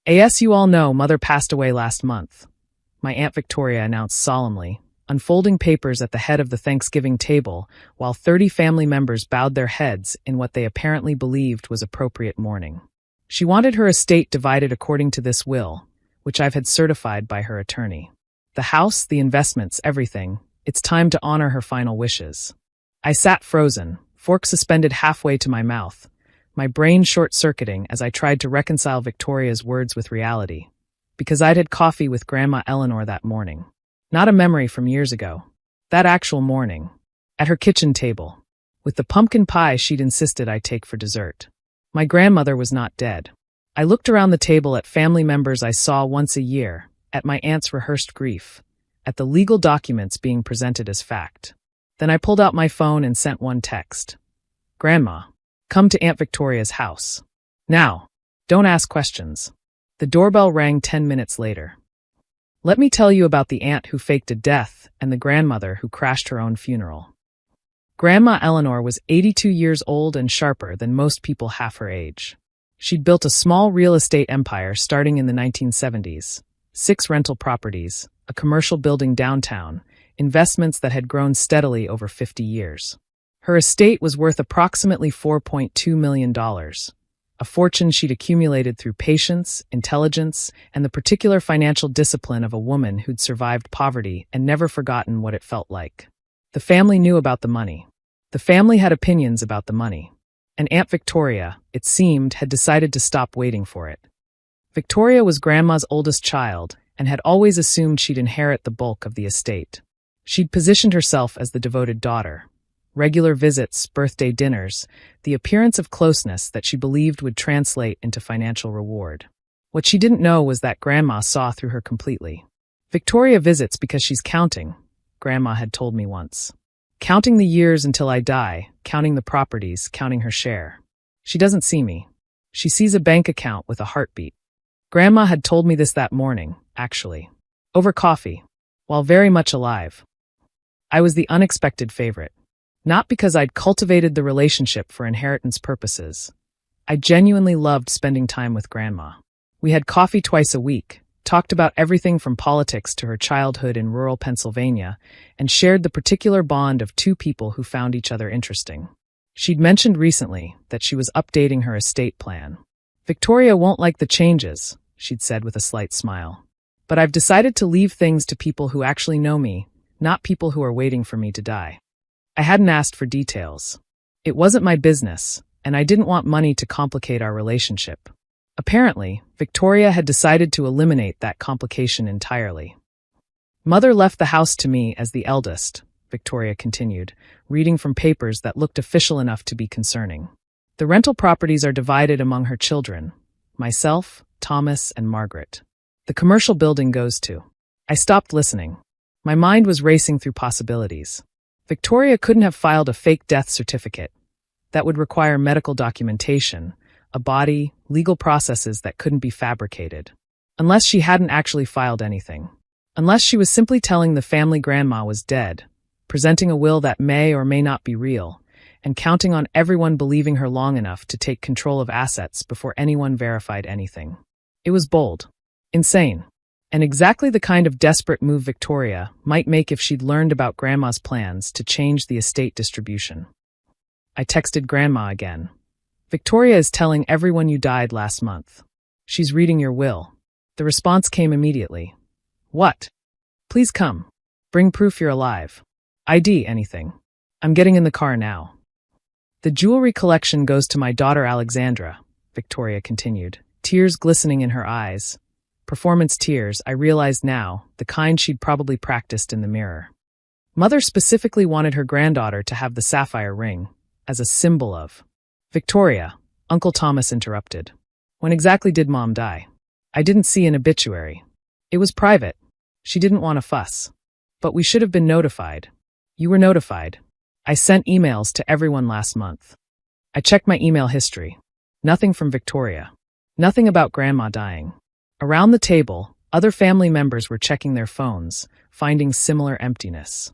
As you all know, Mother passed away last month, my Aunt Victoria announced solemnly, unfolding papers at the head of the Thanksgiving table while 30 family members bowed their heads in what they apparently believed was appropriate mourning. She wanted her estate divided according to this will, which I've had certified by her attorney. The house, the investments, everything. It's time to honor her final wishes. I sat frozen, fork suspended halfway to my mouth, my brain short-circuiting as I tried to reconcile Victoria's words with reality, because I'd had coffee with Grandma Eleanor that morning. Not a memory from years ago. That actual morning, at her kitchen table, with the pumpkin pie she'd insisted I take for dessert. My grandmother was not dead. I looked around the table at family members I saw once a year, at my aunt's rehearsed grief, at the legal documents being presented as fact. Then I pulled out my phone and sent one text. Grandma, come to Aunt Victoria's house. Now, don't ask questions. The doorbell rang 10 minutes later. Let me tell you about the aunt who faked a death and the grandmother who crashed her own funeral. Grandma Eleanor was 82 years old and sharper than most people half her age. She'd built a small real estate empire starting in the 1970s, 6 rental properties, a commercial building downtown, investments that had grown steadily over 50 years. Her estate was worth approximately $4.2 million, a fortune she'd accumulated through patience, intelligence, and the particular financial discipline of a woman who'd survived poverty and never forgotten what it felt like. The family knew about the money. The family had opinions about the money. And Aunt Victoria, it seemed, had decided to stop waiting for it. Victoria was Grandma's oldest child and had always assumed she'd inherit the bulk of the estate. She'd positioned herself as the devoted daughter. Regular visits, birthday dinners, the appearance of closeness that she believed would translate into financial reward. What she didn't know was that Grandma saw through her completely. Victoria visits because she's counting, Grandma had told me once. Counting the years until I die, counting the properties, counting her share. She doesn't see me. She sees a bank account with a heartbeat. Grandma had told me this that morning, actually. Over coffee, while very much alive. I was the unexpected favorite. Not because I'd cultivated the relationship for inheritance purposes. I genuinely loved spending time with Grandma. We had coffee twice a week, talked about everything from politics to her childhood in rural Pennsylvania, and shared the particular bond of 2 people who found each other interesting. She'd mentioned recently that she was updating her estate plan. Victoria won't like the changes, she'd said with a slight smile. But I've decided to leave things to people who actually know me, not people who are waiting for me to die. I hadn't asked for details. It wasn't my business, and I didn't want money to complicate our relationship. Apparently, Victoria had decided to eliminate that complication entirely. Mother left the house to me as the eldest, Victoria continued, reading from papers that looked official enough to be concerning. The rental properties are divided among her children, myself, Thomas, and Margaret. The commercial building goes to. I stopped listening. My mind was racing through possibilities. Victoria couldn't have filed a fake death certificate. That would require medical documentation, a body, legal processes that couldn't be fabricated. Unless she hadn't actually filed anything. Unless she was simply telling the family Grandma was dead, presenting a will that may or may not be real, and counting on everyone believing her long enough to take control of assets before anyone verified anything. It was bold. Insane. And exactly the kind of desperate move Victoria might make if she'd learned about Grandma's plans to change the estate distribution. I texted Grandma again. Victoria is telling everyone you died last month. She's reading your will. The response came immediately. What? Please come. Bring proof you're alive. ID anything. I'm getting in the car now. The jewelry collection goes to my daughter Alexandra, Victoria continued, tears glistening in her eyes. Performance tears, I realized now, the kind she'd probably practiced in the mirror. Mother specifically wanted her granddaughter to have the sapphire ring, as a symbol of. Victoria, Uncle Thomas interrupted. When exactly did Mom die? I didn't see an obituary. It was private. She didn't want a fuss. But we should have been notified. You were notified. I sent emails to everyone last month. I checked my email history. Nothing from Victoria. Nothing about Grandma dying. Around the table, other family members were checking their phones, finding similar emptiness.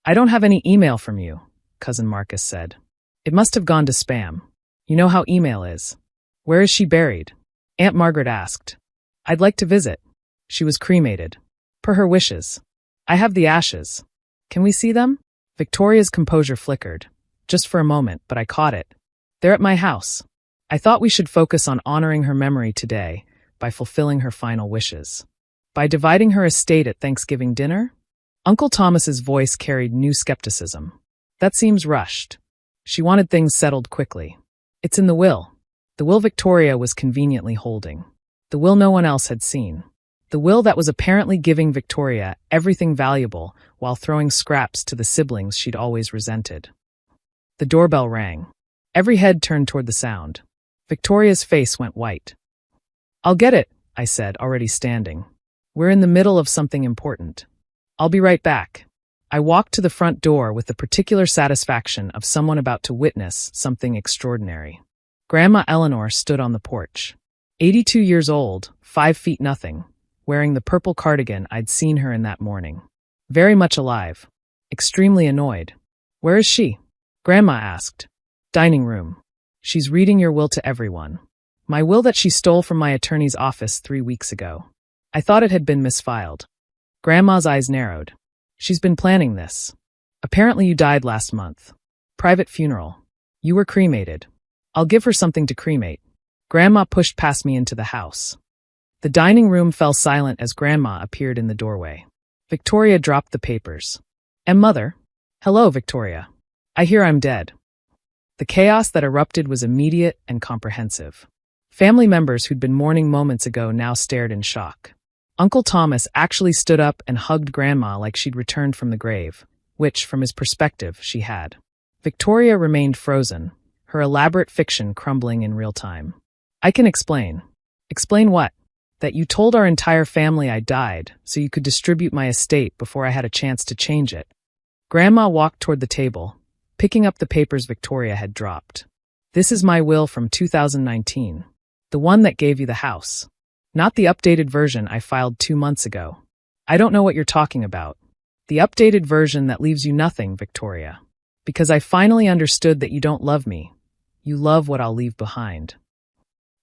I don't have any email from you, Cousin Marcus said. It must have gone to spam. You know how email is. Where is she buried? Aunt Margaret asked. I'd like to visit. She was cremated. Per her wishes. I have the ashes. Can we see them? Victoria's composure flickered. Just for a moment, but I caught it. They're at my house. I thought we should focus on honoring her memory today by fulfilling her final wishes. By dividing her estate at Thanksgiving dinner? Uncle Thomas's voice carried new skepticism. That seems rushed. She wanted things settled quickly. It's in the will. The will Victoria was conveniently holding. The will no one else had seen. The will that was apparently giving Victoria everything valuable while throwing scraps to the siblings she'd always resented. The doorbell rang. Every head turned toward the sound. Victoria's face went white. I'll get it, I said, already standing. We're in the middle of something important. I'll be right back. I walked to the front door with the particular satisfaction of someone about to witness something extraordinary. Grandma Eleanor stood on the porch. 82 years old, 5 feet nothing, wearing the purple cardigan I'd seen her in that morning. Very much alive. Extremely annoyed. Where is she? Grandma asked. Dining room. She's reading your will to everyone. My will that she stole from my attorney's office 3 weeks ago. I thought it had been misfiled. Grandma's eyes narrowed. She's been planning this. Apparently you died last month. Private funeral. You were cremated. I'll give her something to cremate. Grandma pushed past me into the house. The dining room fell silent as Grandma appeared in the doorway. Victoria dropped the papers. Mother? Hello, Victoria. I hear I'm dead. The chaos that erupted was immediate and comprehensive. Family members who'd been mourning moments ago now stared in shock. Uncle Thomas actually stood up and hugged Grandma like she'd returned from the grave, which, from his perspective, she had. Victoria remained frozen, her elaborate fiction crumbling in real time. I can explain. Explain what? That you told our entire family I died so you could distribute my estate before I had a chance to change it. Grandma walked toward the table, picking up the papers Victoria had dropped. This is my will from 2019. The one that gave you the house. Not the updated version I filed 2 months ago. I don't know what you're talking about. The updated version that leaves you nothing, Victoria. Because I finally understood that you don't love me. You love what I'll leave behind.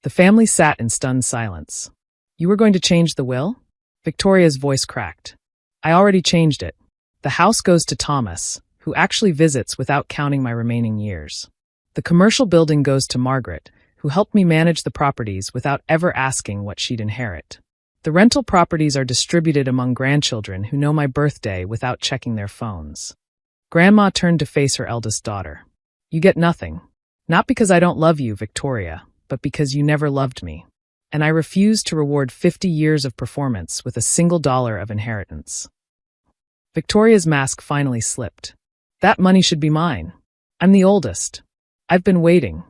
The family sat in stunned silence. You were going to change the will? Victoria's voice cracked. I already changed it. The house goes to Thomas, who actually visits without counting my remaining years. The commercial building goes to Margaret, who helped me manage the properties without ever asking what she'd inherit. The rental properties are distributed among grandchildren who know my birthday without checking their phones. Grandma turned to face her eldest daughter. You get nothing. Not because I don't love you, Victoria, but because you never loved me. And I refuse to reward 50 years of performance with a single dollar of inheritance. Victoria's mask finally slipped. That money should be mine. I'm the oldest. I've been waiting.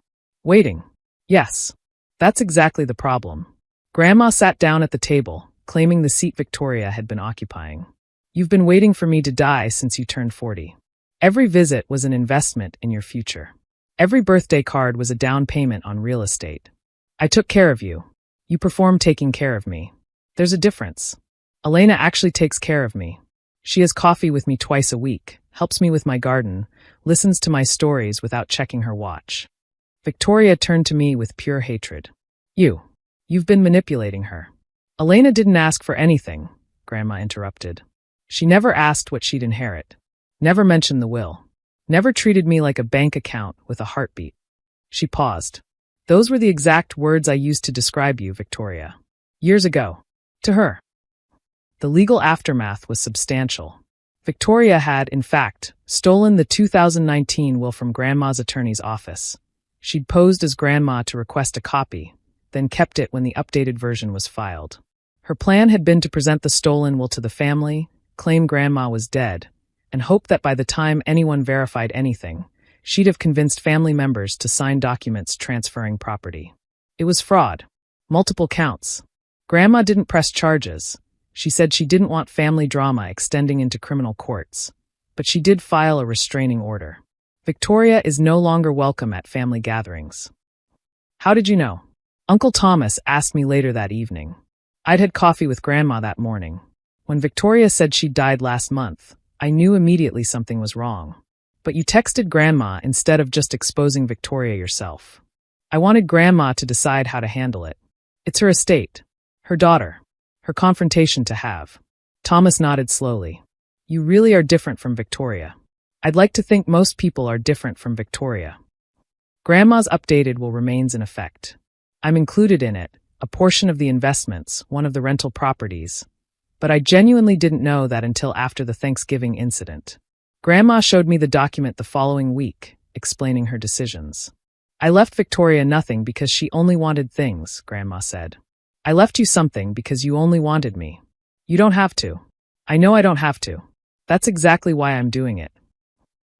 Waiting. Yes. That's exactly the problem. Grandma sat down at the table, claiming the seat Victoria had been occupying. You've been waiting for me to die since you turned 40. Every visit was an investment in your future. Every birthday card was a down payment on real estate. I took care of you. You performed taking care of me. There's a difference. Elena actually takes care of me. She has coffee with me twice a week, helps me with my garden, listens to my stories without checking her watch. Victoria turned to me with pure hatred. You've been manipulating her. Elena didn't ask for anything, Grandma interrupted. She never asked what she'd inherit. Never mentioned the will. Never treated me like a bank account with a heartbeat. She paused. Those were the exact words I used to describe you, Victoria. Years ago. To her. The legal aftermath was substantial. Victoria had, in fact, stolen the 2019 will from Grandma's attorney's office. She'd posed as Grandma to request a copy, then kept it when the updated version was filed. Her plan had been to present the stolen will to the family, claim Grandma was dead, and hope that by the time anyone verified anything, she'd have convinced family members to sign documents transferring property. It was fraud. Multiple counts. Grandma didn't press charges. She said she didn't want family drama extending into criminal courts, but she did file a restraining order. Victoria is no longer welcome at family gatherings. How did you know? Uncle Thomas asked me later that evening. I'd had coffee with Grandma that morning. When Victoria said she died last month, I knew immediately something was wrong. But you texted Grandma instead of just exposing Victoria yourself. I wanted Grandma to decide how to handle it. It's her estate. Her daughter. Her confrontation to have. Thomas nodded slowly. You really are different from Victoria. I'd like to think most people are different from Victoria. Grandma's updated will remains in effect. I'm included in it, a portion of the investments, one of the rental properties. But I genuinely didn't know that until after the Thanksgiving incident. Grandma showed me the document the following week, explaining her decisions. I left Victoria nothing because she only wanted things, Grandma said. I left you something because you only wanted me. You don't have to. I know I don't have to. That's exactly why I'm doing it.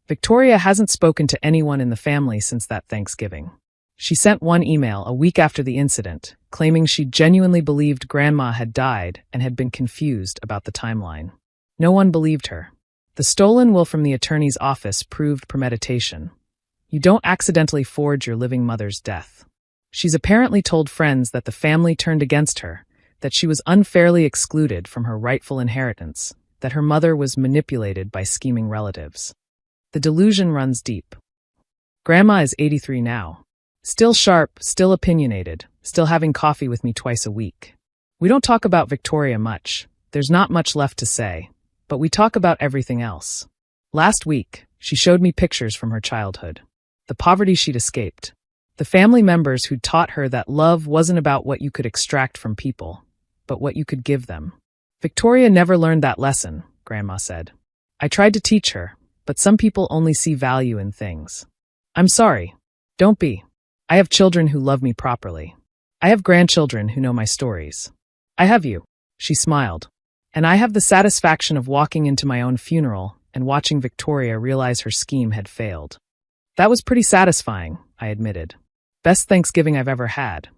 Victoria hasn't spoken to anyone in the family since that Thanksgiving. She sent one email a week after the incident, claiming she genuinely believed Grandma had died and had been confused about the timeline. No one believed her. The stolen will from the attorney's office proved premeditation. You don't accidentally forge your living mother's death. She's apparently told friends that the family turned against her, that she was unfairly excluded from her rightful inheritance, that her mother was manipulated by scheming relatives. The delusion runs deep. Grandma is 83 now. Still sharp, still opinionated, still having coffee with me twice a week. We don't talk about Victoria much. There's not much left to say, but we talk about everything else. Last week, she showed me pictures from her childhood. The poverty she'd escaped. The family members who'd taught her that love wasn't about what you could extract from people, but what you could give them. Victoria never learned that lesson, Grandma said. I tried to teach her, but some people only see value in things. I'm sorry. Don't be. I have children who love me properly. I have grandchildren who know my stories. I have you, she smiled. And I have the satisfaction of walking into my own funeral and watching Victoria realize her scheme had failed. That was pretty satisfying, I admitted. Best Thanksgiving I've ever had.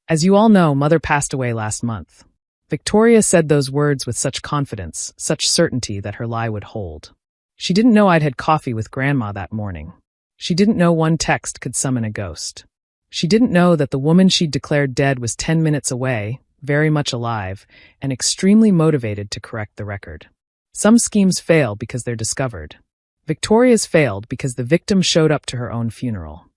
As you all know, Mother passed away last month. Victoria said those words with such confidence, such certainty that her lie would hold. She didn't know I'd had coffee with Grandma that morning. She didn't know one text could summon a ghost. She didn't know that the woman she'd declared dead was 10 minutes away, very much alive, and extremely motivated to correct the record. Some schemes fail because they're discovered. Victoria's failed because the victim showed up to her own funeral.